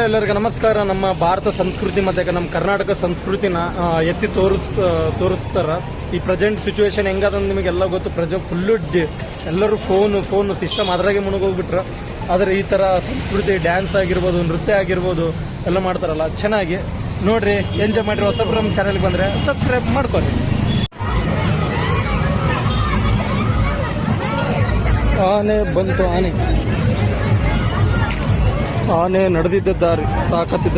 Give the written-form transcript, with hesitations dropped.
ಎಲ್ಲರಿಗೂ ನಮಸ್ಕಾರ. ನಮ್ಮ ಭಾರತ ಸಂಸ್ಕೃತಿ ಮತ್ತೆ ನಮ್ಮ ಕರ್ನಾಟಕ ಸಂಸ್ಕೃತಿನ ಎತ್ತಿ ತೋರಿಸ್ತಾರ. ಈ ಪ್ರೆಸೆಂಟ್ ಸಿಚುವೇಶನ್ ಹೆಂಗದ ನಿಮಗೆಲ್ಲ ಗೊತ್ತು. ಫುಲ್ಲು ಎಲ್ಲರೂ ಫೋನ್ ಸಿಸ್ಟಮ್ ಅದ್ರಾಗೆ ಮುಳುಗೋಗ್ಬಿಟ್ರು. ಆದರೆ ಈ ಥರ ಸಂಸ್ಕೃತಿ ಡ್ಯಾನ್ಸ್ ಆಗಿರ್ಬೋದು, ನೃತ್ಯ ಆಗಿರ್ಬೋದು ಎಲ್ಲ ಮಾಡ್ತಾರಲ್ಲ, ಚೆನ್ನಾಗಿ ನೋಡ್ರಿ, ಎಂಜಾಯ್ ಮಾಡಿರಿ. ಹೊಸಬ್ರು ನಮ್ಮ ಚಾನಲ್ಗೆ ಬಂದರೆ ಸಬ್ಸ್ಕ್ರೈಬ್ ಮಾಡ್ಕೊಳ್ಳಿ. ಆನೆ ಬಂತು. ಆನೆ ನಡೆದಿದ್ದ ದಾರಿ ತಾಕತ್ತಿದ್ರೆ